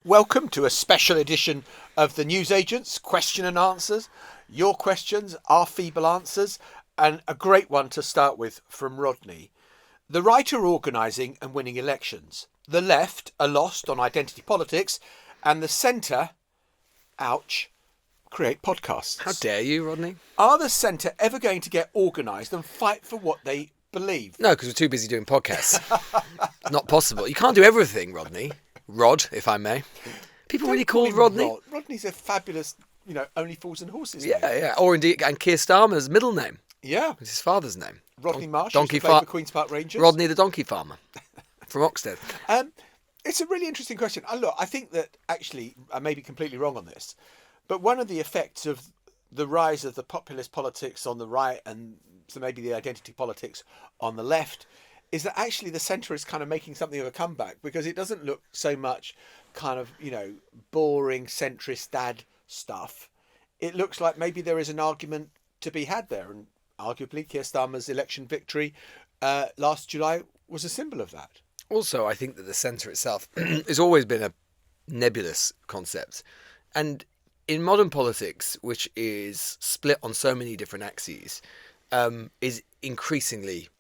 Welcome to a special edition of the Newsagents Question and Answers. Your questions, our feeble answers, and a great one to start with from Rodney. The right are organising and winning elections. The left are lost on identity politics, and the centre, ouch, create podcasts. How dare you, Rodney? Are the centre ever going to get organised and fight for what they believe? No, because we're too busy doing podcasts. Not possible. You can't do everything, Rodney. Rod, if I may. People really call Rodney. Rodney's a fabulous, only fools and horses Yeah, name. yeah. Or indeed, and Keir Starmer's middle name. Yeah. It's his father's name. Rodney Marsh, Donkey for Queen's Park Rangers. Rodney the donkey farmer from Oxted. It's a really interesting question. Look, I think that actually, I may be completely wrong on this, but one of the effects of the rise of the populist politics on the right and so maybe the identity politics on the left is that actually the centre is kind of making something of a comeback, because it doesn't look so much kind of, boring centrist dad stuff. It looks like maybe there is an argument to be had there, and arguably Keir Starmer's election victory last July was a symbol of that. Also, I think that the centre itself has always been a nebulous concept. And in modern politics, which is split on so many different axes, is increasingly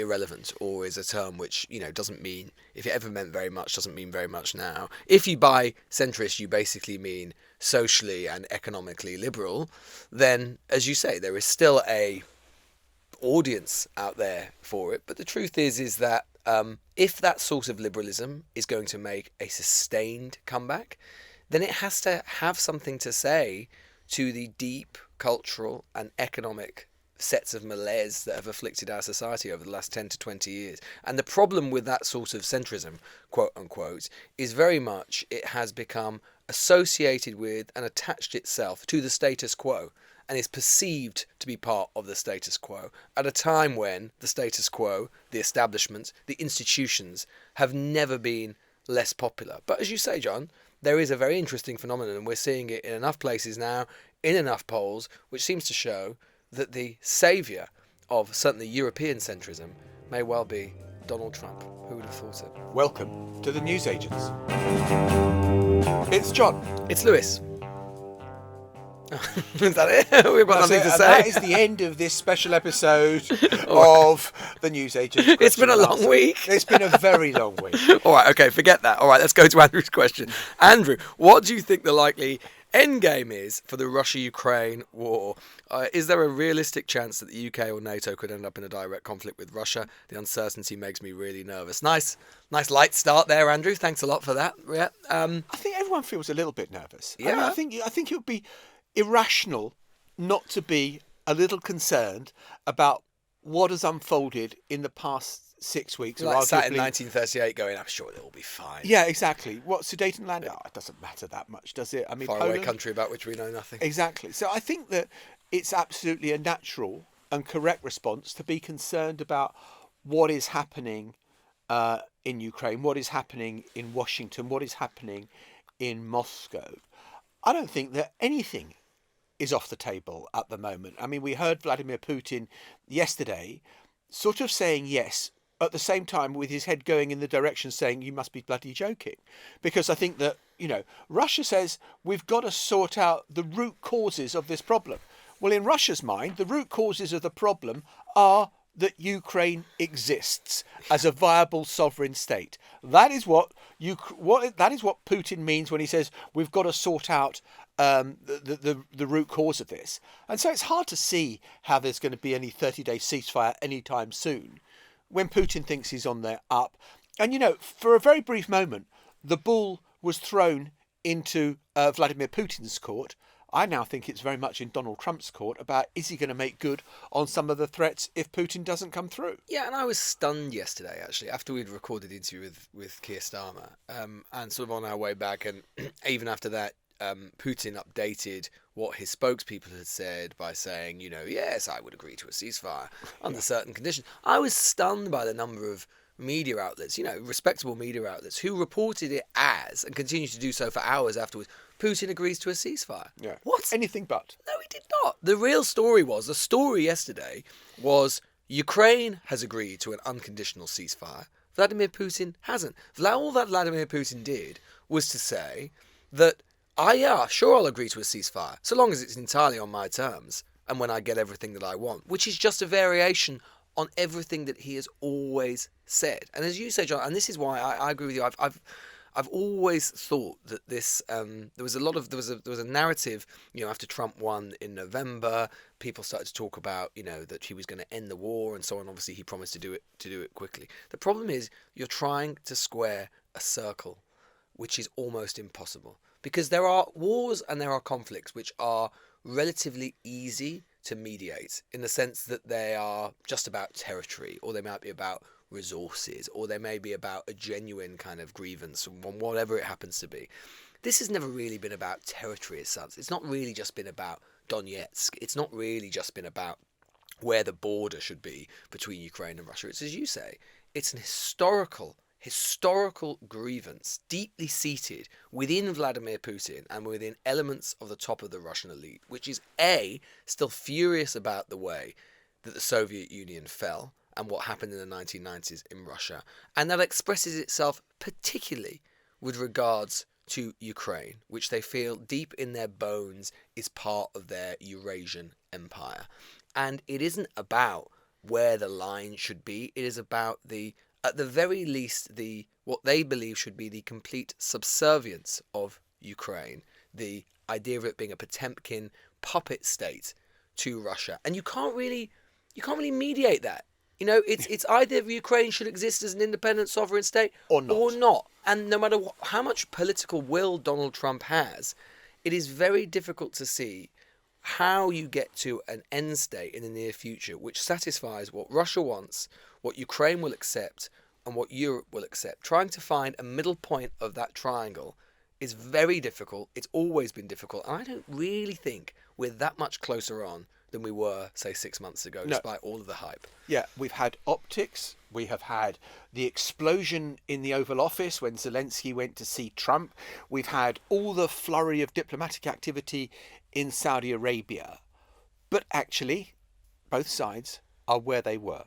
irrelevant, or is a term which, doesn't mean, if it ever meant very much, doesn't mean very much now. If you by centrist, you basically mean socially and economically liberal, then, as you say, there is still a audience out there for it. But the truth is that if that sort of liberalism is going to make a sustained comeback, then it has to have something to say to the deep cultural and economic sets of malaise that have afflicted our society over the last 10 to 20 years. And the problem with that sort of centrism, quote unquote, is very much it has become associated with and attached itself to the status quo, and is perceived to be part of the status quo at a time when the status quo, the establishment, the institutions have never been less popular. But as you say, John, there is a very interesting phenomenon, and we're seeing it in enough places now, in enough polls, which seems to show that the saviour of certainly European centrism may well be Donald Trump. Who would have thought it? Welcome to the Newsagents. It's John. It's Lewis. Is that it? We've got nothing to say. That is the end of this special episode of the Newsagents. It's been a long week. It's been a very long week. All right, okay, forget that. All right, let's go to Andrew's question. Andrew, what do you think the likely endgame is for the Russia-Ukraine war? Is there a realistic chance that the UK or NATO could end up in a direct conflict with Russia? The uncertainty makes me really nervous. Nice light start there, Andrew. Thanks a lot for that. Yeah. I think everyone feels a little bit nervous. Yeah. I think it would be irrational not to be a little concerned about what has unfolded in the past 6 weeks. Like sat in 1938 going, I'm sure it'll be fine. Yeah, exactly. What, Sudetenland? Oh, it doesn't matter that much, does it? I mean, Faraway country about which we know nothing. Exactly. So I think that it's absolutely a natural and correct response to be concerned about what is happening in Ukraine, what is happening in Washington, what is happening in Moscow. I don't think that anything is off the table at the moment. I mean, we heard Vladimir Putin yesterday sort of saying yes, at the same time with his head going in the direction saying you must be bloody joking. Because I think that, Russia says we've got to sort out the root causes of this problem. Well, in Russia's mind, the root causes of the problem are that Ukraine exists as a viable sovereign state. That is what Putin means when he says we've got to sort out the root cause of this. And so it's hard to see how there's going to be any 30-day ceasefire anytime soon when Putin thinks he's on their up. And, for a very brief moment, the ball was thrown into Vladimir Putin's court. I now think it's very much in Donald Trump's court about is he going to make good on some of the threats if Putin doesn't come through. Yeah, and I was stunned yesterday, actually, after we'd recorded the interview with Keir Starmer, and sort of on our way back, and even after that, Putin updated what his spokespeople had said by saying, yes, I would agree to a ceasefire under certain conditions. I was stunned by the number of media outlets, respectable media outlets, who reported it as, and continue to do so for hours afterwards, Putin agrees to a ceasefire. Yeah. What? Anything but. No, he did not. The real story yesterday was Ukraine has agreed to an unconditional ceasefire. Vladimir Putin hasn't. All that Vladimir Putin did was to say that, sure, I'll agree to a ceasefire, so long as it's entirely on my terms and when I get everything that I want, which is just a variation on everything that he has always said. And as you say, John, and this is why I agree with you, I've always thought that this there was a narrative, after Trump won in November, people started to talk about, that he was going to end the war and so on. Obviously, he promised to do it quickly. The problem is you're trying to square a circle, which is almost impossible, because there are wars and there are conflicts which are relatively easy to mediate, in the sense that they are just about territory, or they might be about resources, or they may be about a genuine kind of grievance, whatever it happens to be. This has never really been about territory as such. It's not really just been about Donetsk. It's not really just been about where the border should be between Ukraine and Russia. It's, as you say, it's an historical grievance deeply seated within Vladimir Putin and within elements of the top of the Russian elite, which is still furious about the way that the Soviet Union fell and what happened in the 1990s in Russia. And that expresses itself particularly with regards to Ukraine, which they feel deep in their bones is part of their Eurasian empire. And it isn't about where the line should be. It is about at the very least, what they believe should be the complete subservience of Ukraine, the idea of it being a Potemkin puppet state to Russia. And you can't really mediate that. It's either Ukraine should exist as an independent sovereign state or not. And no matter how much political will Donald Trump has, it is very difficult to see how you get to an end state in the near future which satisfies what Russia wants, what Ukraine will accept, and what Europe will accept. Trying to find a middle point of that triangle is very difficult. It's always been difficult. And I don't really think we're that much closer on than we were, say, 6 months ago, despite all of the hype. Yeah, we've had optics. We have had the explosion in the Oval Office when Zelensky went to see Trump. We've had all the flurry of diplomatic activity in Saudi Arabia. But actually, both sides are where they were.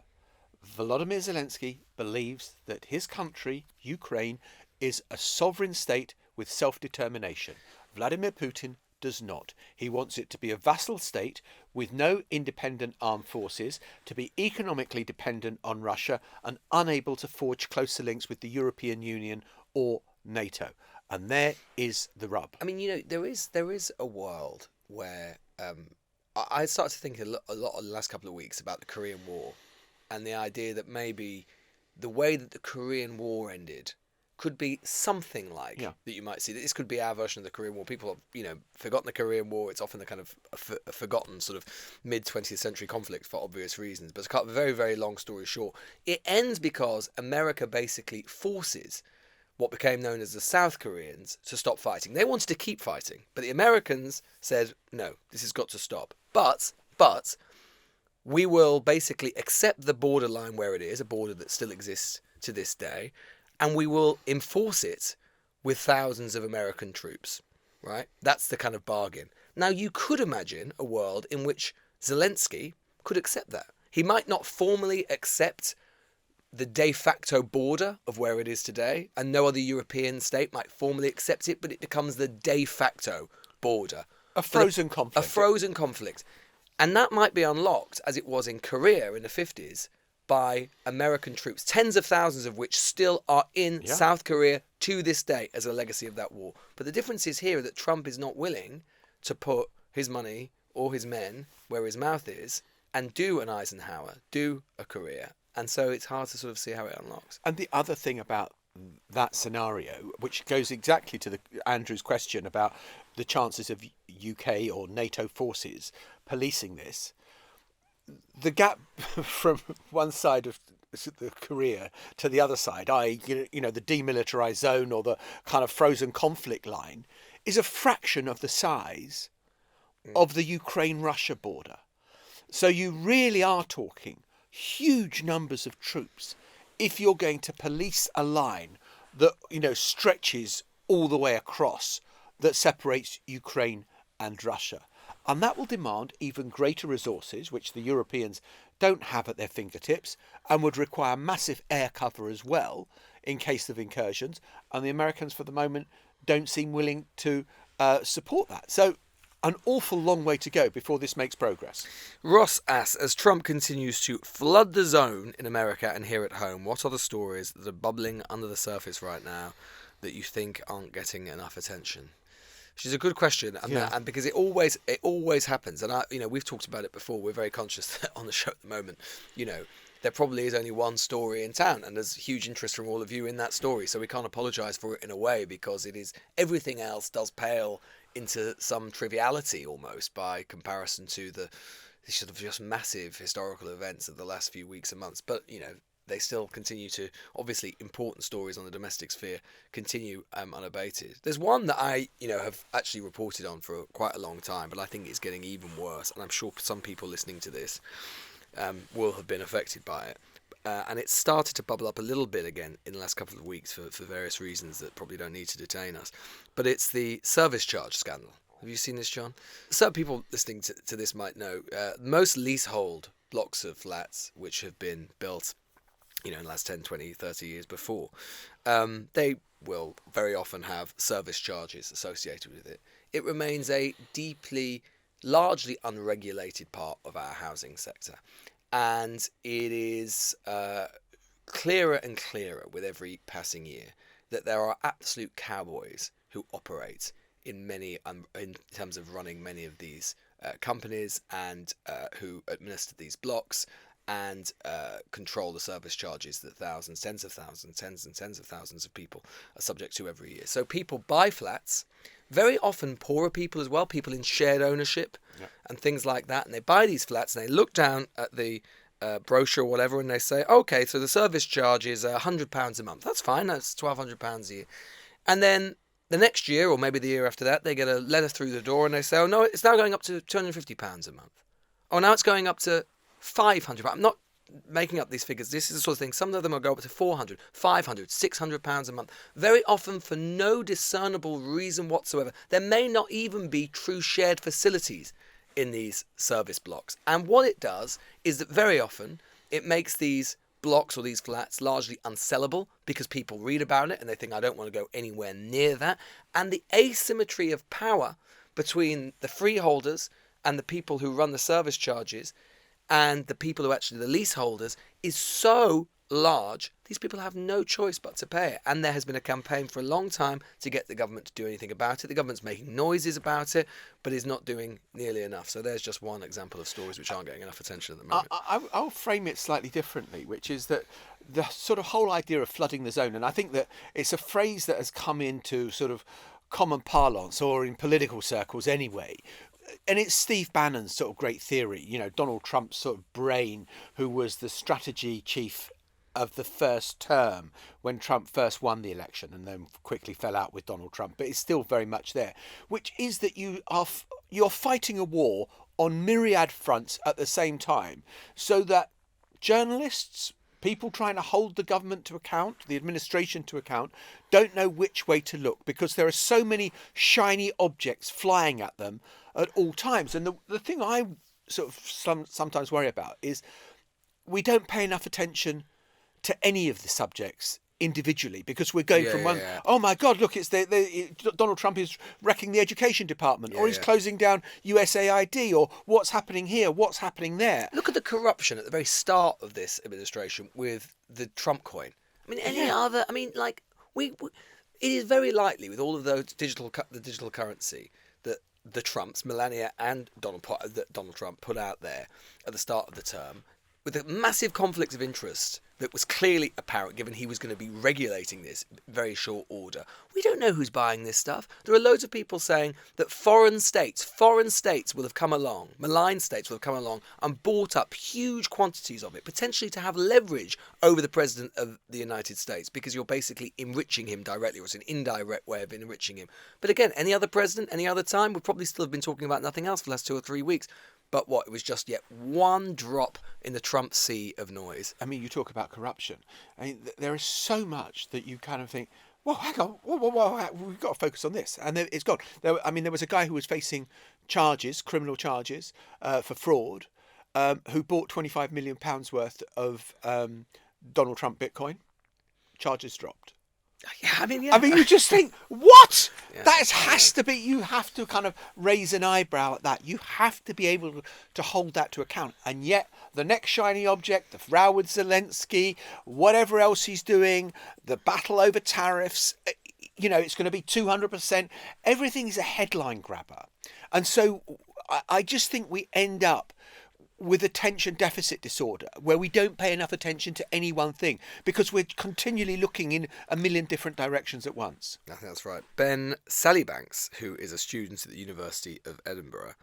Volodymyr Zelensky believes that his country, Ukraine, is a sovereign state with self-determination. Vladimir Putin does not. He wants it to be a vassal state with no independent armed forces, to be economically dependent on Russia and unable to forge closer links with the European Union or NATO. And there is the rub. I mean, there is a world where I started to think a lot in the last couple of weeks about the Korean War, and the idea that maybe the way that the Korean War ended could be something like that. You might see that this could be our version of the Korean War. People have, forgotten the Korean War. It's often the kind of a forgotten sort of mid-20th century conflict for obvious reasons. But to cut a very, very long story short, it ends because America basically forces what became known as the South Koreans to stop fighting. They wanted to keep fighting, but the Americans said, no, this has got to stop. But we will basically accept the borderline where it is, a border that still exists to this day, and we will enforce it with thousands of American troops, right? That's the kind of bargain. Now, you could imagine a world in which Zelensky could accept that. He might not formally accept the de facto border of where it is today, and no other European state might formally accept it, but it becomes the de facto border. A frozen conflict. A frozen conflict. And that might be unlocked, as it was in Korea in the 50s, by American troops, tens of thousands of which still are in South Korea to this day as a legacy of that war. But the difference is here that Trump is not willing to put his money or his men where his mouth is and do an Eisenhower, do a Korea. And so it's hard to sort of see how it unlocks. And the other thing about that scenario, which goes exactly to Andrew's question about the chances of UK or NATO forces policing this, the gap from one side of the Korea to the other side, i.e., the demilitarized zone or the kind of frozen conflict line, is a fraction of the size of the Ukraine-Russia border. So you really are talking huge numbers of troops if you're going to police a line that, stretches all the way across, that separates Ukraine and Russia. And that will demand even greater resources, which the Europeans don't have at their fingertips, and would require massive air cover as well in case of incursions. And the Americans, for the moment, don't seem willing to support that. So an awful long way to go before this makes progress. Ross asks, as Trump continues to flood the zone in America and here at home, what are the stories that are bubbling under the surface right now that you think aren't getting enough attention? Which is a good question, and because it always happens, and we've talked about it before. We're very conscious that on the show at the moment, there probably is only one story in town, and there's huge interest from all of you in that story. So we can't apologise for it in a way, because it is everything else does pale into some triviality almost by comparison to the sort of just massive historical events of the last few weeks and months. But they still continue to, obviously, important stories on the domestic sphere continue unabated. There's one that I, have actually reported on for quite a long time, but I think it's getting even worse, and I'm sure some people listening to this will have been affected by it. And it's started to bubble up a little bit again in the last couple of weeks for various reasons that probably don't need to detain us. But it's the service charge scandal. Have you seen this, John? Some people listening to this might know most leasehold blocks of flats which have been built in the last 10, 20, 30 years before, they will very often have service charges associated with it. It remains a largely unregulated part of our housing sector. And it is clearer and clearer with every passing year that there are absolute cowboys who operate in terms of running many of these companies and who administer these blocks and control the service charges that thousands, tens and tens of thousands of people are subject to every year. So people buy flats, very often poorer people as well, people in shared ownership and things like that, and they buy these flats and they look down at the brochure or whatever and they say, okay, so the service charge is £100 a month. That's fine, that's £1,200 a year. And then the next year, or maybe the year after that, they get a letter through the door and they say, oh no, it's now going up to £250 a month. Oh, now it's going up to £500. I'm not making up these figures. This is the sort of thing. Some of them will go up to £400, £500, £600 a month. Very often for no discernible reason whatsoever. There may not even be true shared facilities in these service blocks. And what it does is that very often it makes these blocks or these flats largely unsellable because people read about it and they think, I don't want to go anywhere near that. And the asymmetry of power between the freeholders and the people who run the service charges and the people who actually the leaseholders is so large, these people have no choice but to pay it. And there has been a campaign for a long time to get the government to do anything about it. The government's making noises about it, but is not doing nearly enough. So there's just one example of stories which aren't getting enough attention at the moment. I'll frame it slightly differently, which is that the sort of whole idea of flooding the zone, and I think that it's a phrase that has come into sort of common parlance or in political circles anyway. And it's Steve Bannon's sort of great theory, Donald Trump's sort of brain, who was the strategy chief of the first term when Trump first won the election and then quickly fell out with Donald Trump, but it's still very much there, which is that you're fighting a war on myriad fronts at the same time, so that journalists, people trying to hold the government to account, the administration to account, don't know which way to look because there are so many shiny objects flying at them at all times. And the thing I sort of sometimes worry about is we don't pay enough attention to any of the subjects individually because we're going from one, oh my God, look, it's Donald Trump is wrecking the education department, or he's closing down USAID, or what's happening here, what's happening there. Look at the corruption at the very start of this administration with the Trump coin. I mean, it is very likely with all of those digital currency that the Trumps, Melania and Donald Trump put out there at the start of the term, with a massive conflict of interest that was clearly apparent given he was going to be regulating this in very short order. We don't know who's buying this stuff. There are loads of people saying that foreign states will have come along, malign states will have come along and bought up huge quantities of it, potentially to have leverage over the President of the United States, because you're basically enriching him directly, or it's an indirect way of enriching him. But again, any other president, any other time, we'd probably still have been talking about nothing else for the last 2 or 3 weeks. But it was just yet one drop in the Trump sea of noise. I mean, you talk about corruption. I mean, there is so much that you kind of think, well, hang on, whoa, we've got to focus on this. And it's gone. There was a guy who was facing criminal charges for fraud, who bought £25 million worth of Donald Trump Bitcoin. Charges dropped. Yeah, I mean, I yeah. mean, you just think, what? Yeah, That has to be, you have to kind of raise an eyebrow at that. You have to be able to hold that to account. And yet, the next shiny object, the row with Zelensky, whatever else he's doing, the battle over tariffs, it's going to be 200%. Everything is a headline grabber. And so I just think we end up with attention deficit disorder, where we don't pay enough attention to any one thing because we're continually looking in a million different directions at once. I think that's right. Ben Sallybanks, who is a student at the University of Edinburgh,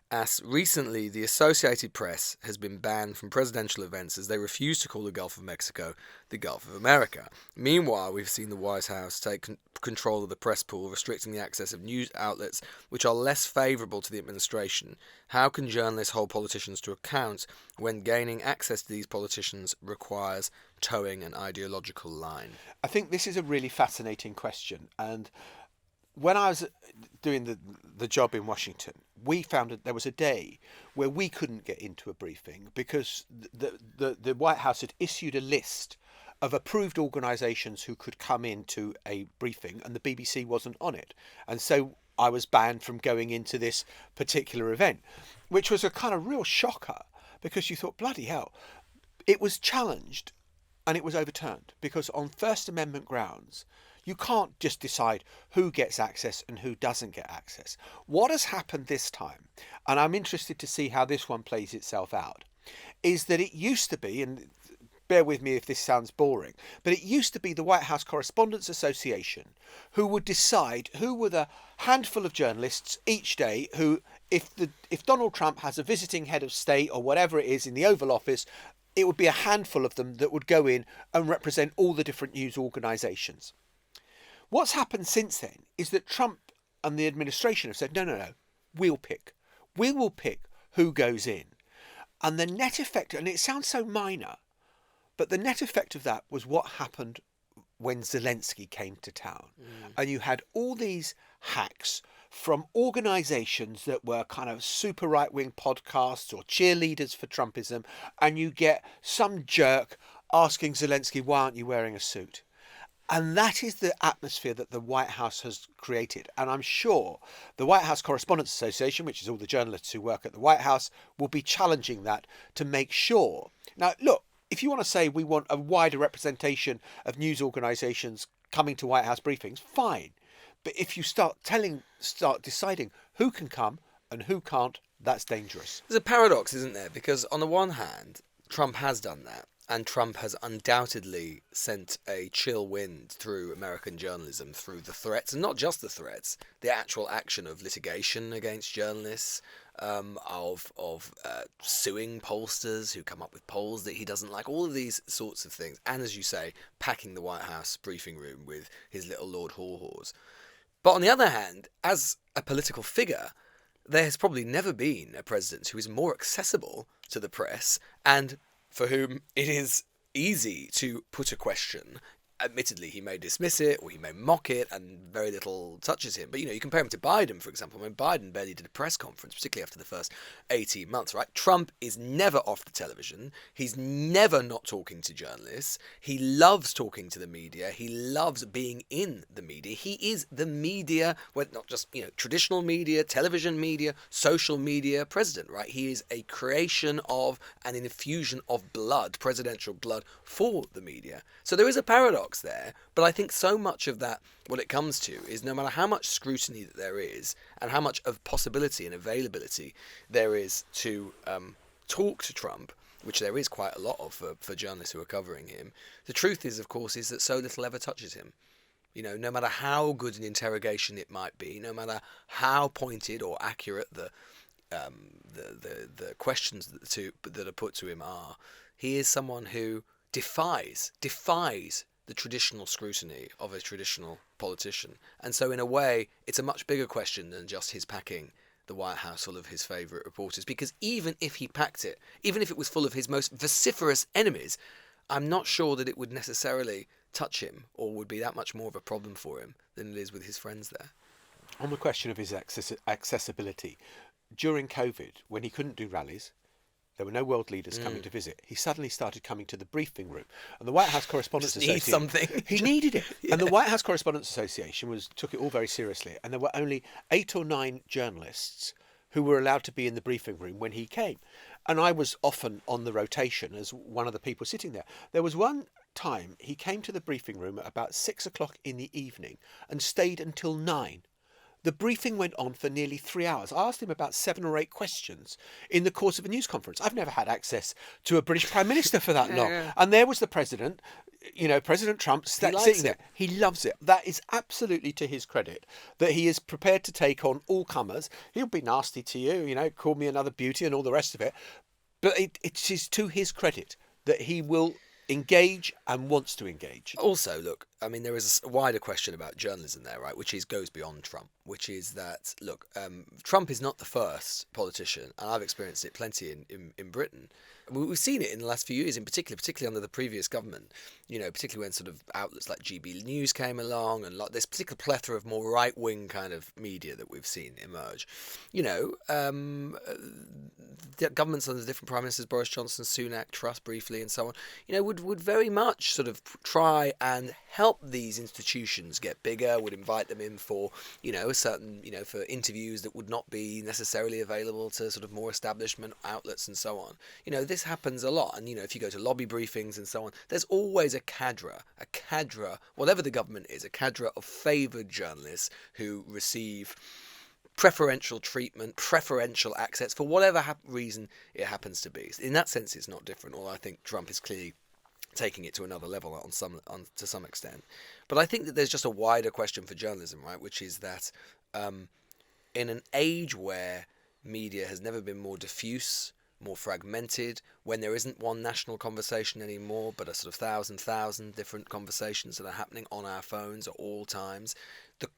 asks, recently the Associated Press has been banned from presidential events as they refuse to call the Gulf of Mexico the Gulf of America. Meanwhile, we've seen the White House take control of the press pool, restricting the access of news outlets which are less favourable to the administration. How can journalists hold politicians to account when gaining access to these politicians requires towing an ideological line? I think this is a really fascinating question. And when I was doing the job in Washington, we found that there was a day where we couldn't get into a briefing because the White House had issued a list of approved organisations who could come into a briefing, and the BBC wasn't on it. And so I was banned from going into this particular event, which was a kind of real shocker because you thought, bloody hell, it was challenged and it was overturned because on First Amendment grounds, you can't just decide who gets access and who doesn't get access. What has happened this time, and I'm interested to see how this one plays itself out, is that it used to be, and bear with me if this sounds boring, but it used to be the White House Correspondents Association who would decide who were the handful of journalists each day who, if Donald Trump has a visiting head of state or whatever it is in the Oval Office, it would be a handful of them that would go in and represent all the different news organisations. What's happened since then is that Trump and the administration have said, no, we'll pick. We will pick who goes in. And the net effect, and it sounds so minor, but the net effect of that was what happened when Zelensky came to town. And you had all these hacks from organisations that were kind of super right-wing podcasts or cheerleaders for Trumpism, and you get some jerk asking Zelensky, why aren't you wearing a suit? And that is the atmosphere that the White House has created. And I'm sure the White House Correspondents Association, which is all the journalists who work at the White House, will be challenging that to make sure. Now, look, if you want to say we want a wider representation of news organisations coming to White House briefings, fine. But if you start deciding who can come and who can't, that's dangerous. There's a paradox, isn't there? Because on the one hand, Trump has done that. And Trump has undoubtedly sent a chill wind through American journalism through the threats, and not just the threats, the actual action of litigation against journalists, of suing pollsters who come up with polls that he doesn't like, all of these sorts of things. And as you say, packing the White House briefing room with his little Lord Haw-Haws. But on the other hand, as a political figure, there has probably never been a president who is more accessible to the press and for whom it is easy to put a question. Admittedly, he may dismiss it or he may mock it and very little touches him. But, you compare him to Biden, for example. I mean, Biden barely did a press conference, particularly after the first 18 months, right? Trump is never off the television. He's never not talking to journalists. He loves talking to the media. He loves being in the media. He is the media, well, not just, traditional media, television media, social media president, right? He is a creation of and an infusion of blood, presidential blood, for the media. So there is a paradox there, but I think so much of that, what it comes to, is no matter how much scrutiny that there is and how much of possibility and availability there is to talk to Trump, which there is quite a lot of for journalists who are covering him, the truth is, of course, is that so little ever touches him. No matter how good an interrogation it might be, no matter how pointed or accurate the questions that are put to him are, he is someone who defies the traditional scrutiny of a traditional politician. And so in a way, it's a much bigger question than just his packing the White House full of his favourite reporters. Because even if he packed it, even if it was full of his most vociferous enemies, I'm not sure that it would necessarily touch him or would be that much more of a problem for him than it is with his friends there. On the question of his accessibility, during COVID, when he couldn't do rallies, There were no world leaders coming to visit. He suddenly started coming to the briefing room. And the White House Correspondents Just need Association... something. He needed it. And the White House Correspondents Association took it all very seriously. And there were only 8 or 9 journalists who were allowed to be in the briefing room when he came. And I was often on the rotation as one of the people sitting there. There was one time he came to the briefing room at about 6 o'clock in the evening and stayed until 9. The briefing went on for nearly 3 hours. I asked him about 7 or 8 questions in the course of a news conference. I've never had access to a British Prime Minister for that long. Yeah. And there was the President, President Trump, sitting there. He loves it. That is absolutely to his credit, that he is prepared to take on all comers. He'll be nasty to you, call me another beauty and all the rest of it. But it is to his credit that he will engage and wants to engage. Also, look, I mean, there is a wider question about journalism there, right, which goes beyond Trump, which is that, look, Trump is not the first politician, and I've experienced it plenty in Britain. We've seen it in the last few years, in particularly under the previous government, particularly when sort of outlets like GB News came along and like this particular plethora of more right-wing kind of media that we've seen emerge. The governments under different prime ministers, Boris Johnson, Sunak, Truss briefly, and so on, would very much sort of try and help these institutions get bigger, would invite them in for, a certain, for interviews that would not be necessarily available to sort of more establishment outlets and so on. This happens a lot. And, if you go to lobby briefings and so on, there's always a cadre, whatever the government is, a cadre of favoured journalists who receive preferential treatment, preferential access for whatever reason it happens to be. In that sense, it's not different, although I think Trump is clearly taking it to another level to some extent. But I think that there's just a wider question for journalism, right, which is that in an age where media has never been more diffuse, more fragmented, when there isn't one national conversation anymore, but a sort of thousand different conversations that are happening on our phones at all times, the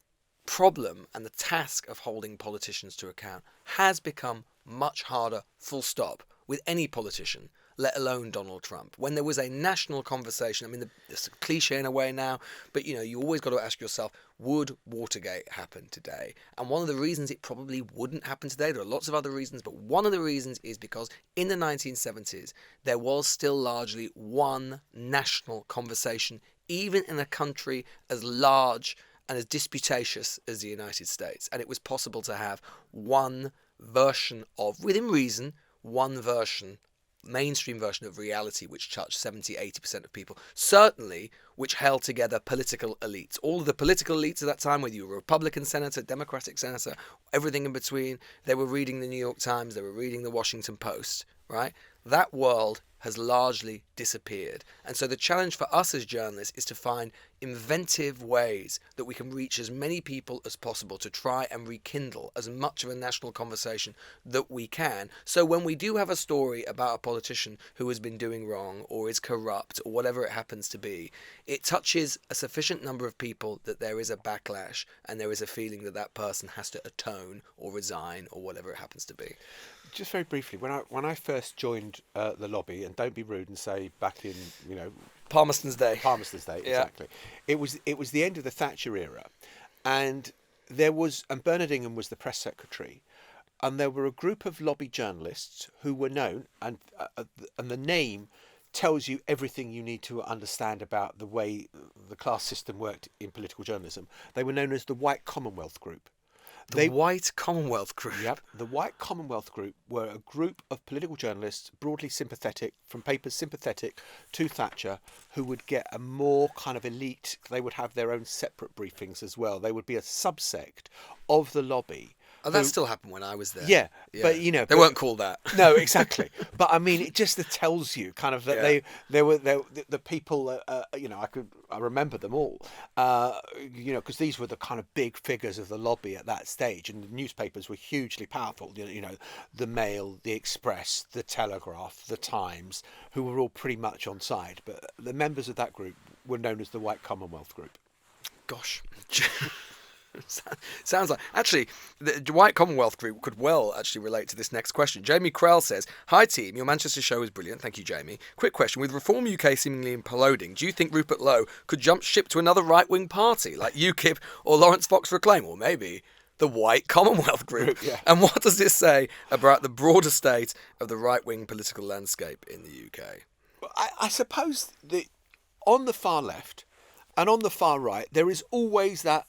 problem and the task of holding politicians to account has become much harder, full stop, with any politician, let alone Donald Trump. When there was a national conversation, I mean, it's a cliche in a way now, but you always got to ask yourself, would Watergate happen today? And one of the reasons it probably wouldn't happen today, there are lots of other reasons, but one of the reasons is because in the 1970s, there was still largely one national conversation, even in a country as large and as disputatious as the United States. And it was possible to have one version of, within reason, mainstream version of reality which touched 70-80% of people, certainly which held together political elites. All of the political elites at that time, whether you were a Republican senator, Democratic senator, everything in between, they were reading the New York Times, they were reading the Washington Post, right? That world has largely disappeared. And so the challenge for us as journalists is to find inventive ways that we can reach as many people as possible to try and rekindle as much of a national conversation that we can. So when we do have a story about a politician who has been doing wrong or is corrupt or whatever it happens to be, it touches a sufficient number of people that there is a backlash and there is a feeling that that person has to atone or resign or whatever it happens to be. Just very briefly, when I first joined the lobby, and don't be rude and say back in Palmerston's Day, exactly. It was the end of the Thatcher era, and Bernard Ingham was the press secretary, and there were a group of lobby journalists who were known, and the name tells you everything you need to understand about the way the class system worked in political journalism. They were known as the White Commonwealth Group. The White Commonwealth Group. Yep. The White Commonwealth Group were a group of political journalists, broadly sympathetic, from papers sympathetic to Thatcher, who would get a more kind of elite, they would have their own separate briefings as well. They would be a subsect of the lobby. Oh, that still happened when I was there. Yeah. But, They weren't called that. No, exactly. But, I mean, it just tells you kind of that they were the people, I remember them all, because these were the kind of big figures of the lobby at that stage. And the newspapers were hugely powerful, the Mail, the Express, the Telegraph, the Times, who were all pretty much on side. But the members of that group were known as the White Commonwealth Group. Gosh. Sounds like, actually, the White Commonwealth Group could well actually relate to this next question. Jamie Krell says, "Hi team, your Manchester show is brilliant. Thank you, Jamie. Quick question, with Reform UK seemingly imploding, do you think Rupert Lowe could jump ship to another right-wing party like UKIP or Lawrence Fox Reclaim? Or maybe the white Commonwealth group. Yeah. And what does this say about the broader state of the right-wing political landscape in the UK? I suppose that on the far left and on the far right, there is always that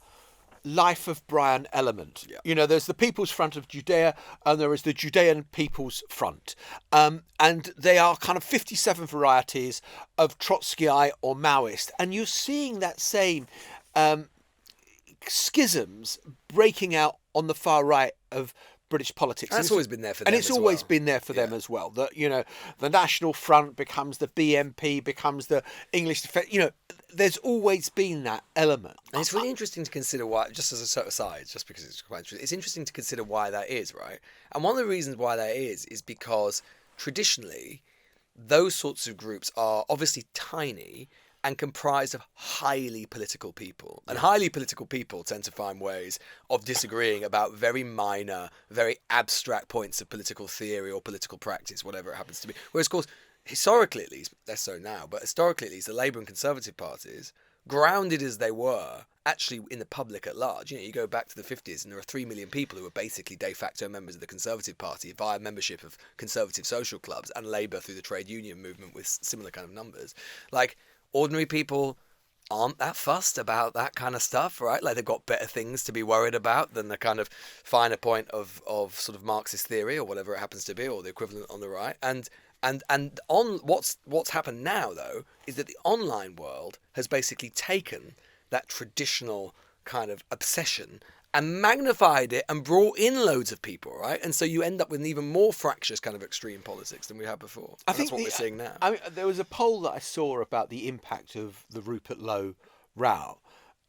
Life of Brian element. Yeah. You know, there's the People's Front of Judea and there is the Judean People's Front. And they are kind of 57 varieties of Trotskyite or Maoist. And you're seeing that same schisms breaking out on the far right of British politics. That's always been there for them. And it's always been there for them as well. That, you know, the National Front becomes the BNP, becomes the English Defence. You know, there's always been that element. And it's really interesting to consider why, just as a sort of aside, just because it's quite interesting, it's interesting to consider why that is, right? And one of the reasons why that is because traditionally, those sorts of groups are obviously tiny and comprised of highly political people. And highly political people tend to find ways of disagreeing about very minor, very abstract points of political theory or political practice, whatever it happens to be. Whereas, of course, historically at least, less so now, but historically at least, the Labour and Conservative parties, grounded as they were, actually in the public at large. You know, you go back to the 50s and there are 3 million people who were basically de facto members of the Conservative Party via membership of conservative social clubs, and Labour through the trade union movement with similar kind of numbers. Like, ordinary people aren't that fussed about that kind of stuff, right? Like, they've got better things to be worried about than the kind of finer point of sort of Marxist theory or whatever it happens to be, or the equivalent on the right. And on what's happened now, though, is that the online world has basically taken that traditional kind of obsession and magnified it and brought in loads of people, right? And so you end up with an even more fractious kind of extreme politics than we had before. I think that's what we're seeing now. I mean, there was a poll that I saw about the impact of the Rupert Lowe row,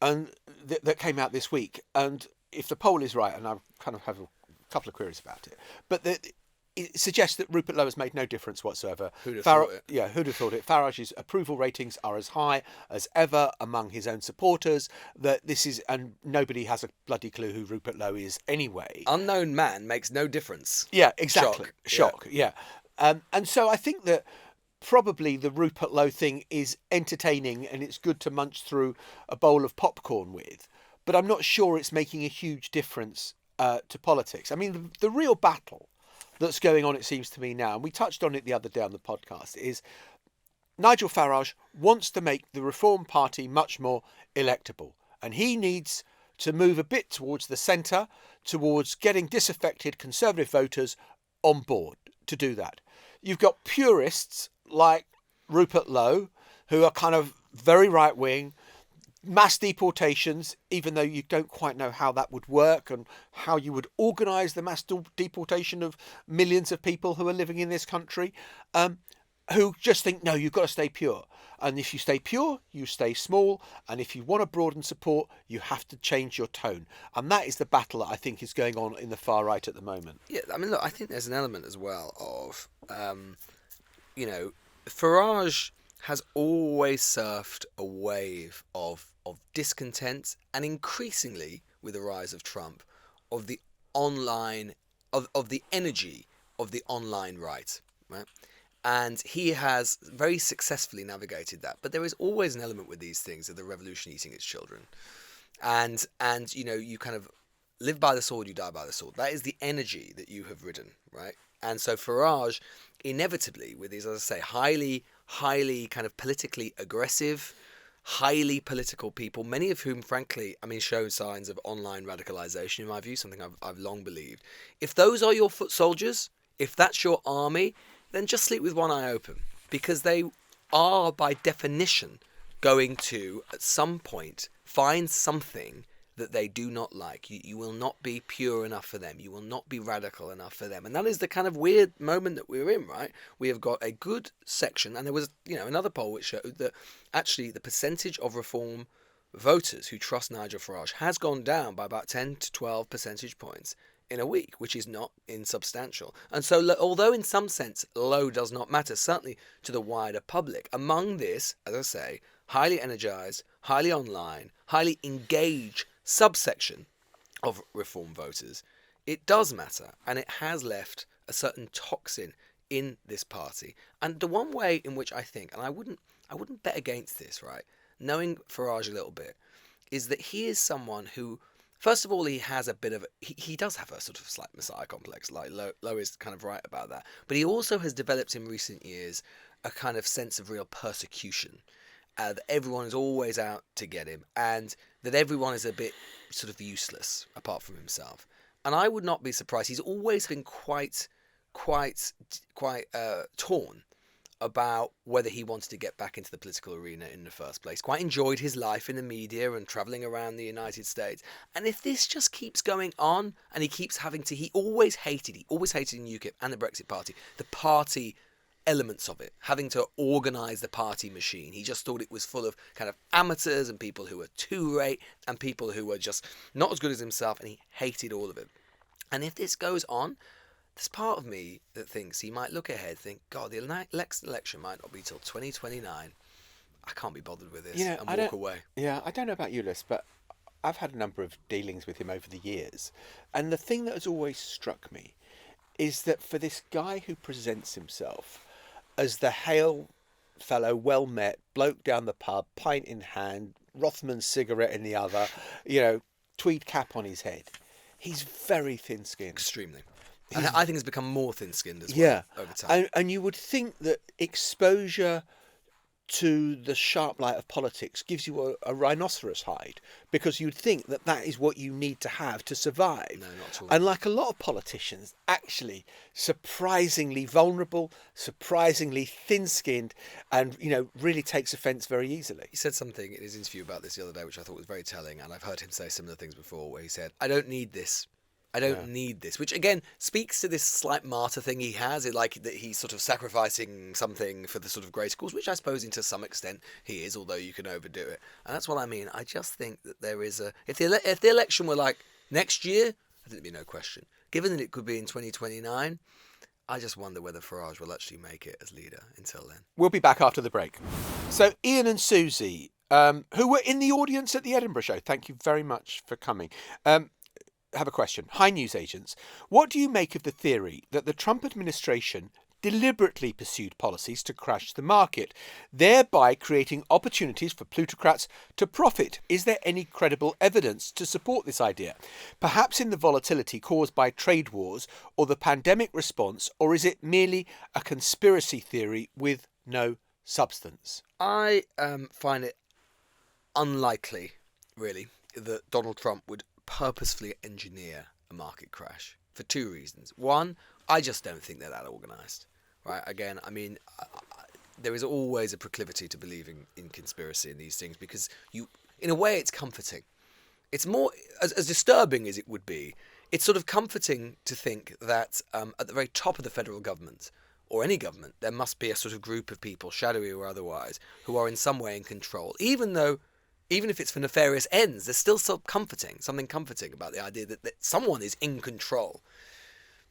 and that came out this week. And if the poll is right, and I kind of have a couple of queries about it, but it suggests that Rupert Lowe has made no difference whatsoever. Who'd have thought it? Yeah, who'd have thought it? Farage's approval ratings are as high as ever among his own supporters. And nobody has a bloody clue who Rupert Lowe is anyway. Unknown man makes no difference. Yeah, exactly. Shock. Yeah. And so I think that probably the Rupert Lowe thing is entertaining and it's good to munch through a bowl of popcorn with, but I'm not sure it's making a huge difference to politics. I mean, the real battle that's going on, it seems to me now, and we touched on it the other day on the podcast, is Nigel Farage wants to make the Reform Party much more electable. And he needs to move a bit towards the centre, towards getting disaffected Conservative voters on board to do that. You've got purists like Rupert Lowe, who are kind of very right-wing, mass deportations, even though you don't quite know how that would work and how you would organise the mass deportation of millions of people who are living in this country, who just think, no, you've got to stay pure. And if you stay pure, you stay small. And if you want to broaden support, you have to change your tone. And that is the battle that I think is going on in the far right at the moment. Yeah, I mean, look, I think there's an element as well of, Farage has always surfed a wave of discontent, and increasingly with the rise of Trump, of the online, of the energy of the online right? And he has very successfully navigated that. But there is always an element with these things of the revolution eating its children. And you kind of live by the sword, you die by the sword. That is the energy that you have ridden, right? And so Farage, inevitably, with these, as I say, highly kind of politically aggressive, highly political people, many of whom, frankly, show signs of online radicalisation, in my view, something I've long believed. If those are your foot soldiers, if that's your army, then just sleep with one eye open, because they are, by definition, going to, at some point, find something that they do not like. You will not be pure enough for them. You will not be radical enough for them. And that is the kind of weird moment that we're in, right? We have got a good section, and there was, another poll which showed that actually the percentage of Reform voters who trust Nigel Farage has gone down by about 10 to 12 percentage points in a week, which is not insubstantial. And so, although in some sense low does not matter, certainly to the wider public, among this, as I say, highly energised, highly online, highly engaged subsection of Reform voters, it does matter, and it has left a certain toxin in this party. And the one way in which I think, and I wouldn't bet against this, right, knowing Farage a little bit, is that he is someone who First of all, he has a bit of he does have a sort of slight messiah complex. Like Lowe is kind of right about that, but he also has developed in recent years a kind of sense of real persecution. That everyone is always out to get him, and that everyone is a bit sort of useless apart from himself. And I would not be surprised. He's always been quite torn about whether he wanted to get back into the political arena in the first place. Quite enjoyed his life in the media and travelling around the United States. And if this just keeps going on and he keeps having to... He always hated in UKIP and the Brexit Party, the party elements of it, having to organise the party machine. He just thought it was full of kind of amateurs and people who were too-rate and people who were just not as good as himself, and he hated all of it. And if this goes on, there's part of me that thinks he might look ahead, think, God, the next election might not be till 2029. I can't be bothered with this, and walk away. Yeah, I don't know about you, Liz, but I've had a number of dealings with him over the years. And the thing that has always struck me is that for this guy who presents himself as the hail fellow, well met, bloke down the pub, pint in hand, Rothman's cigarette in the other, tweed cap on his head, he's very thin-skinned. Extremely. And I think it's become more thin-skinned as well over time. And you would think that exposure to the sharp light of politics gives you a rhinoceros hide, because you'd think that that is what you need to have to survive. No, not at all. And like a lot of politicians, actually surprisingly vulnerable, surprisingly thin-skinned, and, really takes offence very easily. He said something in his interview about this the other day, which I thought was very telling, and I've heard him say similar things before, where he said, I don't need this. I don't need this, which again speaks to this slight martyr thing he has, like that he's sort of sacrificing something for the sort of greater cause, which I suppose to some extent he is, although you can overdo it. And that's what I mean. I just think that there is if the election were like next year, I think there'd be no question. Given that it could be in 2029, I just wonder whether Farage will actually make it as leader until then. We'll be back after the break. So Ian and Susie, who were in the audience at the Edinburgh show, thank you very much for coming. Have a question. Hi, newsagents. What do you make of the theory that the Trump administration deliberately pursued policies to crash the market, thereby creating opportunities for plutocrats to profit? Is there any credible evidence to support this idea? Perhaps in the volatility caused by trade wars or the pandemic response, or is it merely a conspiracy theory with no substance? I find it unlikely, really, that Donald Trump would purposefully engineer a market crash for two reasons. One, I just don't think they're that organised. Right? Again, I mean, there is always a proclivity to believing in conspiracy in these things, because in a way, it's comforting. It's more, as disturbing as it would be, it's sort of comforting to think that at the very top of the federal government, or any government, there must be a sort of group of people, shadowy or otherwise, who are in some way in control, even if it's for nefarious ends. There's still something comforting about the idea that someone is in control.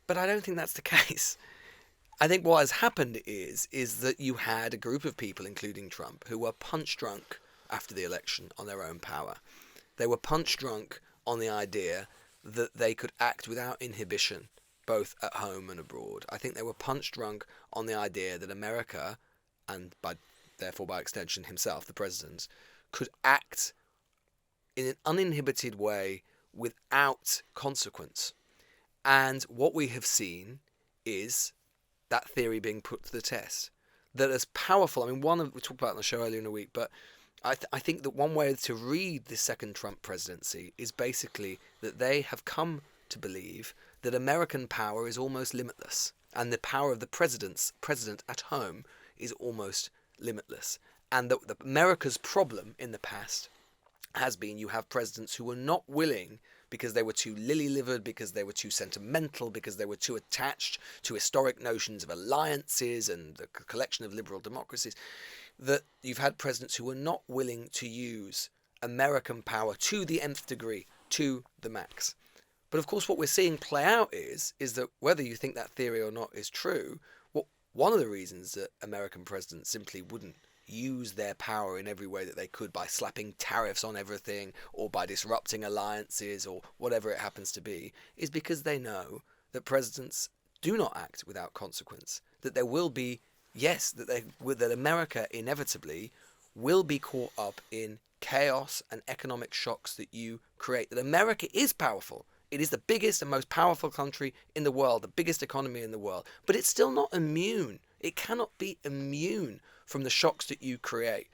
But I don't think that's the case. I think what has happened is that you had a group of people, including Trump, who were punch drunk after the election on their own power. They were punch drunk on the idea that they could act without inhibition, both at home and abroad. I think they were punch drunk on the idea that America, and therefore by extension himself, the president, could act in an uninhibited way without consequence. And what we have seen is that theory being put to the test. That as powerful, we talked about it on the show earlier in the week, but I think that one way to read the second Trump presidency is basically that they have come to believe that American power is almost limitless, and the power of the president at home is almost limitless. And that America's problem in the past has been you have presidents who were not willing, because they were too lily-livered, because they were too sentimental, because they were too attached to historic notions of alliances and the collection of liberal democracies, that you've had presidents who were not willing to use American power to the nth degree, to the max. But of course what we're seeing play out is that whether you think that theory or not is true, one of the reasons that American presidents simply wouldn't use their power in every way that they could by slapping tariffs on everything or by disrupting alliances or whatever it happens to be, is because they know that presidents do not act without consequence. That there will be, that America inevitably will be caught up in chaos and economic shocks that you create. That America is powerful. It is the biggest and most powerful country in the world, the biggest economy in the world, but it's still not immune. It cannot be immune from the shocks that you create.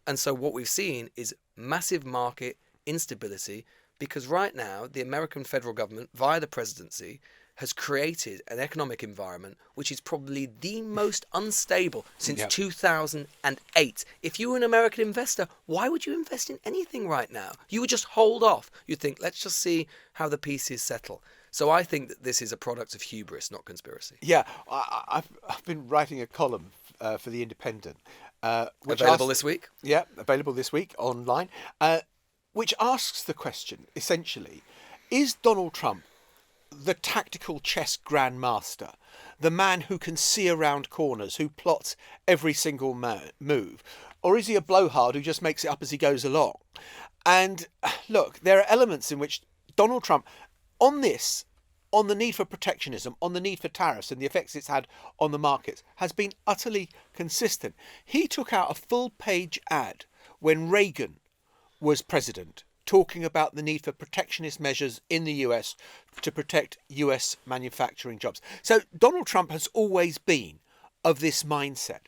And so what we've seen is massive market instability, because right now the American federal government, via the presidency, has created an economic environment which is probably the most unstable since 2008. If you were an American investor, why would you invest in anything right now? You would just hold off. You'd think, let's just see how the pieces settle. So I think that this is a product of hubris, not conspiracy. Yeah, I've been writing a column for The Independent. Which Available this week? Yeah, available this week online, which asks the question, essentially, is Donald Trump the tactical chess grandmaster, the man who can see around corners, who plots every single move? Or is he a blowhard who just makes it up as he goes along? And look, there are elements in which Donald Trump, on this, on the need for protectionism, on the need for tariffs and the effects it's had on the markets, has been utterly consistent. He took out a full-page ad when Reagan was president, talking about the need for protectionist measures in the US to protect US manufacturing jobs. So Donald Trump has always been of this mindset.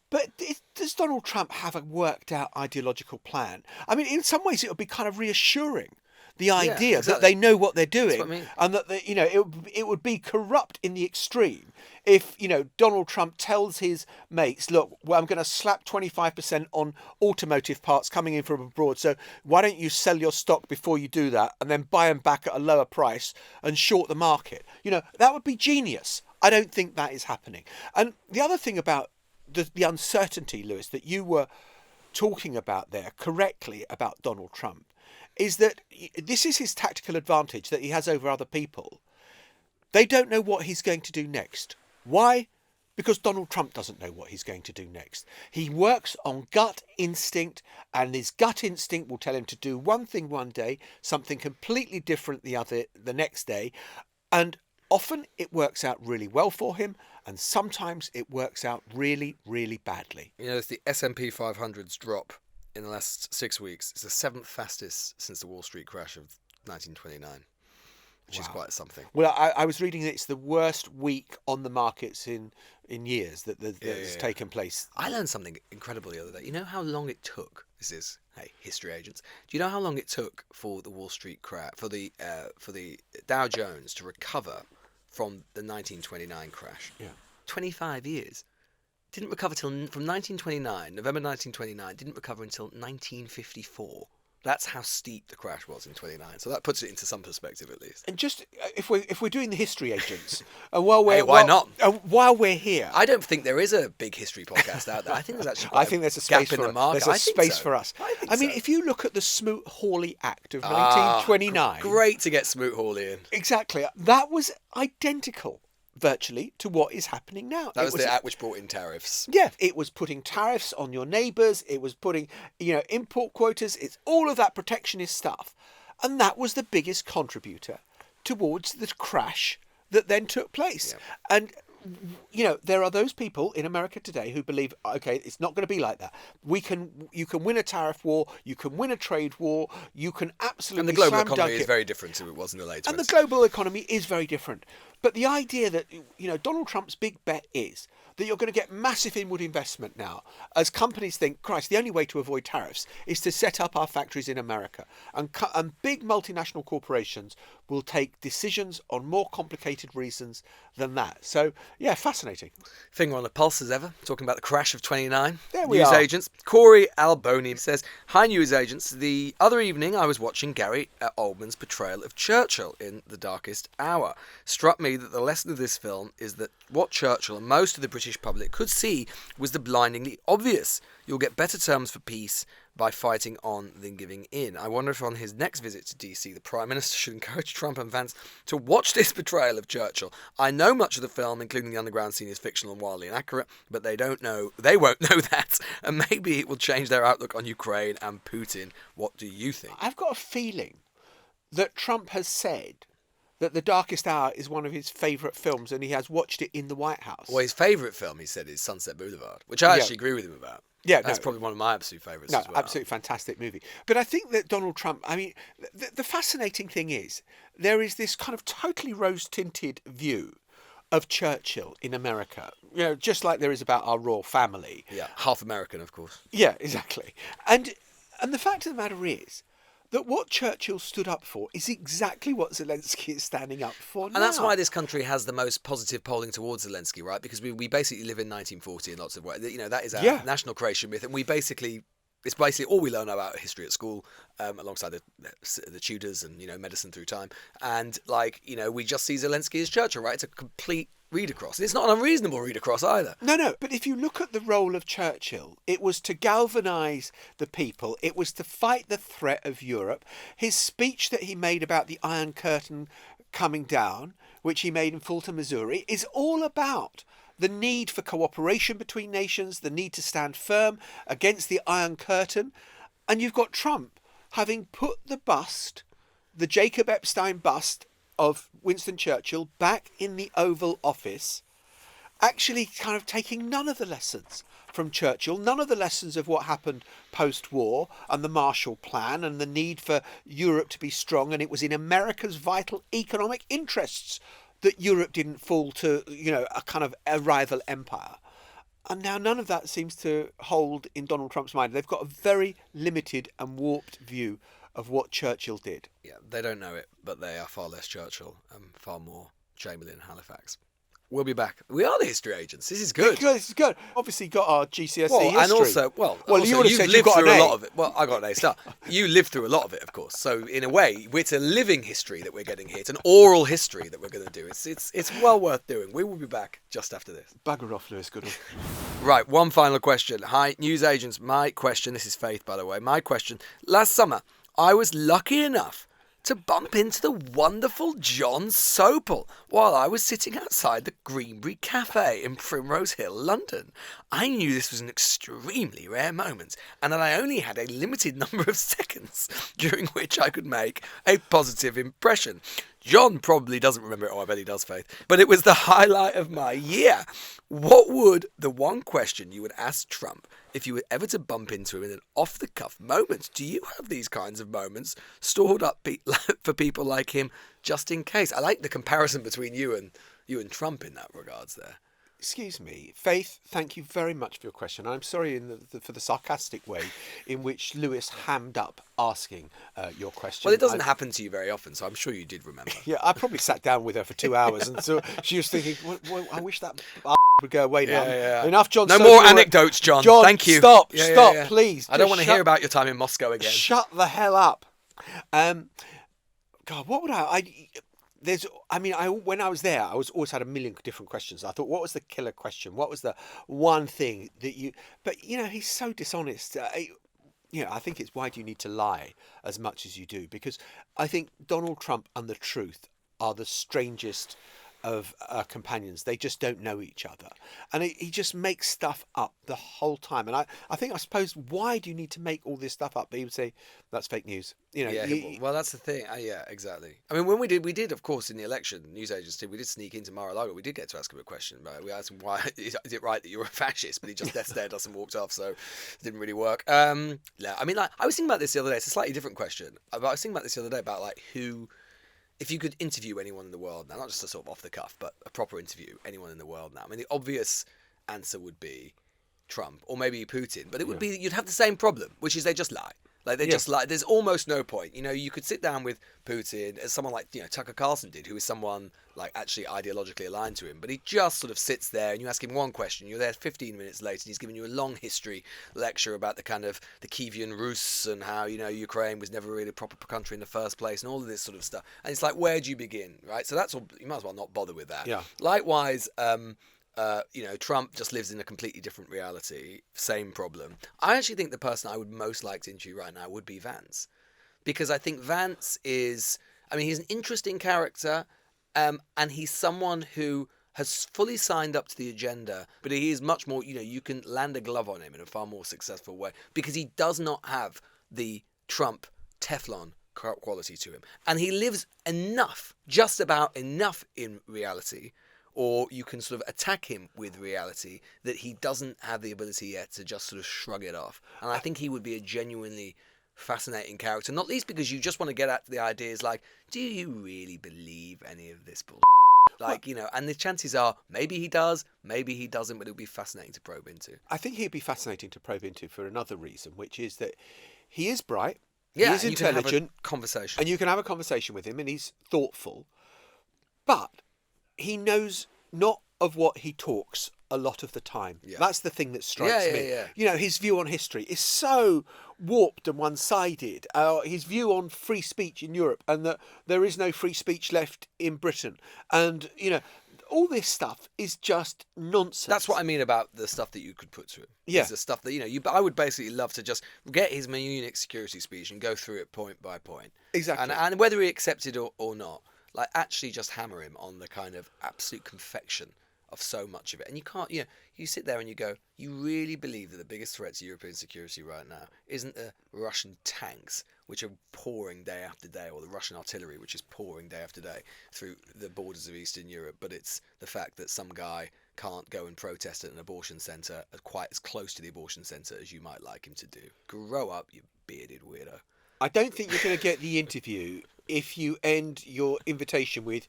But does Donald Trump have a worked out ideological plan? I mean, in some ways it would be kind of reassuring, the idea that they know what they're doing, what I mean. and that it would be corrupt in the extreme if Donald Trump tells his mates, look, well, I'm going to slap 25% on automotive parts coming in from abroad, so why don't you sell your stock before you do that and then buy them back at a lower price and short the market? That would be genius. I don't think that is happening. And the other thing about the uncertainty, Lewis, that you were talking about there correctly about Donald Trump, is that this is his tactical advantage that he has over other people. They don't know what he's going to do next. Why? Because Donald Trump doesn't know what he's going to do next. He works on gut instinct, and his gut instinct will tell him to do one thing one day, something completely different the next day. And often it works out really well for him, and sometimes it works out really, really badly. It's the S&P 500's drop in the last 6 weeks. It's the seventh fastest since the Wall Street crash of 1929, which is quite something. Well, I was reading that it's the worst week on the markets in years that has taken place. I learned something incredible the other day. You know how long it took? This is, hey, history agents. Do you know how long it took for the Wall Street crash, for the Dow Jones to recover from the 1929 crash? Yeah, 25 years. Didn't recover from 1929, November 1929, didn't recover until 1954. That's how steep the crash was in 29. So that puts it into some perspective, at least. And just if we're doing the history agents, and while we're here, I don't think there is a big history podcast out there. I think there's actually there's a space gap in the market. There's a space for us. I mean, if you look at the Smoot-Hawley Act of 1929, great to get Smoot-Hawley in. Exactly, that was identical virtually to what is happening now. That was the act which brought in tariffs. Yeah, it was putting tariffs on your neighbours. It was putting, import quotas. It's all of that protectionist stuff. And that was the biggest contributor towards the crash that then took place. Yeah. And, there are those people in America today who believe, okay, it's not going to be like that. You can win a tariff war. You can win a trade war. You can absolutely And the global economy is very different to it was in the late 20s. And the global economy is very different. But the idea that, Donald Trump's big bet is that you're going to get massive inward investment now as companies think, Christ, the only way to avoid tariffs is to set up our factories in America. And big multinational corporations will take decisions on more complicated reasons than that. So, yeah, fascinating. Finger on the pulse as ever, talking about the crash of 29. There we News are. agents. Corey Alboni says, hi, news agents. The other evening I was watching Gary Oldman's portrayal of Churchill in The Darkest Hour. Struck me that the lesson of this film is that what Churchill and most of the British public could see was the blindingly obvious. You'll get better terms for peace by fighting on than giving in. I wonder if on his next visit to DC, the Prime Minister should encourage Trump and Vance to watch this portrayal of Churchill. I know much of the film, including the underground scene, is fictional and wildly inaccurate, but they won't know that, and maybe it will change their outlook on Ukraine and Putin. What do you think? I've got a feeling that Trump has said that The Darkest Hour is one of his favourite films, and he has watched it in the White House. Well, his favourite film, he said, is Sunset Boulevard, which I actually agree with him about. Yeah, That's no. probably one of my absolute favourites No, as well. absolutely fantastic movie. But I think that Donald Trump, I mean, the fascinating thing is there is this kind of totally rose-tinted view of Churchill in America, just like there is about our royal family. Yeah, half American, of course. Yeah, exactly. And the fact of the matter is that what Churchill stood up for is exactly what Zelensky is standing up for now. And that's why this country has the most positive polling towards Zelensky, right? Because we basically live in 1940 in lots of ways. That is our national creation myth, and it's basically all we learn about history at school, alongside the Tudors and medicine through time. And we just see Zelensky as Churchill, right? It's a complete read across. It's not an unreasonable read across either. No, but if you look at the role of Churchill, it was to galvanise the people. It was to fight the threat of Europe. His speech that he made about the Iron Curtain coming down, which he made in Fulton, Missouri, is all about the need for cooperation between nations, the need to stand firm against the Iron Curtain. And you've got Trump having put the Jacob Epstein bust of Winston Churchill back in the Oval Office, actually kind of taking none of the lessons from Churchill, none of the lessons of what happened post-war and the Marshall Plan and the need for Europe to be strong. And it was in America's vital economic interests that Europe didn't fall to, a kind of a rival empire. And now none of that seems to hold in Donald Trump's mind. They've got a very limited and warped view of what Churchill did. Yeah, they don't know it, but they are far less Churchill and far more Chamberlain and Halifax. We'll be back. We are the history agents. This is good. This is good. Obviously got our GCSE history. And also, you would have said you've lived got through an a A. lot of it. Well, I got an A star. You lived through a lot of it, of course. So in a way, it's a living history that we're getting here. It's an oral history that we're going to do. It's well worth doing. We will be back just after this. Bugger off, Lewis Goodall. Right, one final question. Hi, news agents. My question. This is Faith, by the way. My question. Last summer, I was lucky enough to bump into the wonderful John Sopel while I was sitting outside the Greenbury Cafe in Primrose Hill, London. I knew this was an extremely rare moment and that I only had a limited number of seconds during which I could make a positive impression. John probably doesn't remember it. Oh, I bet he does, Faith. But it was the highlight of my year. What would the one question you would ask Trump if you were ever to bump into him in an off-the-cuff moment? Do you have these kinds of moments stored up for people like him just in case? I like the comparison between you and Trump in that regards there. Excuse me, Faith, thank you very much for your question. I'm sorry for the sarcastic way in which Lewis hammed up asking your question. Well, it doesn't happen to you very often, so I'm sure you did remember. Yeah, I probably sat down with her for 2 hours, and so she was thinking, well, I wish that would go away now. Yeah. Enough, John. No more anecdotes, John. Thank you. Stop, please. I don't want to hear about your time in Moscow again. Shut the hell up. God, what would when I was there, I always had a million different questions. I thought, what was the killer question? What was the one thing that you... But, he's so dishonest. I think it's why do you need to lie as much as you do? Because I think Donald Trump and the truth are the strangest of companions. They just don't know each other. And he just makes stuff up the whole time. And I suppose, why do you need to make all this stuff up? But he would say, that's fake news. Well, that's the thing. Yeah, exactly. I mean, when we did, of course, in the election, news agents we did sneak into Mar-a-Lago. We did get to ask him a question. Right? We asked him, why is it right that you're a fascist? But he just stared at us and walked off, so it didn't really work. I mean, I was thinking about this the other day. It's a slightly different question. But I was thinking about this the other day about who... If you could interview anyone in the world now, not just a sort of off the cuff, but a proper interview, anyone in the world now. I mean, the obvious answer would be Trump or maybe Putin, but it would be, you'd have the same problem, which is they just lie. Just lie. There's almost no point. You could sit down with Putin as someone like, Tucker Carlson did, who is someone actually ideologically aligned to him, but he just sort of sits there and you ask him one question. You're there 15 minutes later and he's giving you a long history lecture about the kind of the Kievan Rus and how, Ukraine was never really a proper country in the first place and all of this sort of stuff. And it's like, where do you begin, right? So that's all. You might as well not bother with that. Yeah. Likewise, Trump just lives in a completely different reality. Same problem. I actually think the person I would most like to interview right now would be Vance. Because I think Vance he's an interesting character, and he's someone who has fully signed up to the agenda, but he is much more, you can land a glove on him in a far more successful way because he does not have the Trump Teflon quality to him. And he lives just about enough in reality or you can sort of attack him with reality that he doesn't have the ability yet to just sort of shrug it off. And I think he would be a genuinely fascinating character, not least because you just want to get at the ideas like, do you really believe any of this bullshit? Like, and the chances are maybe he does, maybe he doesn't, but it'll be fascinating to probe into. I think he'd be fascinating to probe into for another reason, which is that he is bright, Yeah, he is and you can have a intelligent, conversation. and you can have a conversation with him, and he's thoughtful, but he knows not of what he talks a lot of the time. Yeah. That's the thing that strikes me. Yeah. His view on history is so warped and one-sided. His view on free speech in Europe, and that there is no free speech left in Britain, and all this stuff is just nonsense. That's what I mean about the stuff that you could put to him. Yeah. It's the stuff that, I would basically love to just get his Munich security speech and go through it point by point. Exactly. And whether he accepted or not, like actually just hammer him on the kind of absolute confection of so much of it. And you can't, you sit there and you go, you really believe that the biggest threat to European security right now isn't the Russian tanks, which are pouring day after day, or the Russian artillery, which is pouring day after day through the borders of Eastern Europe, but it's the fact that some guy can't go and protest at an abortion centre quite as close to the abortion centre as you might like him to do. Grow up, you bearded weirdo. I don't think you're going to get the interview if you end your invitation with,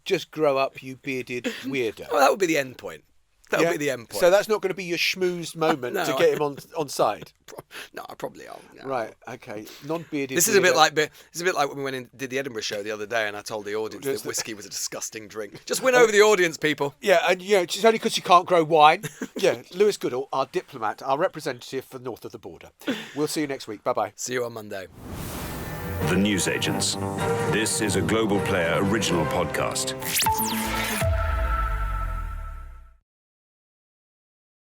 just grow up, you bearded weirdo. Well, that would be the end point. That would be the end point. So that's not going to be your schmoozed moment to get him on side. No, I probably aren't. No. Right. Okay. Non-bearded. This is a bit like when we went and did the Edinburgh show the other day, and I told the audience that whiskey was a disgusting drink. Just win over the audience, people. Yeah, and it's only because you can't grow wine. Yeah, Lewis Goodall, our diplomat, our representative for north of the border. We'll see you next week. Bye bye. See you on Monday. The Newsagents. This is a Global Player original podcast.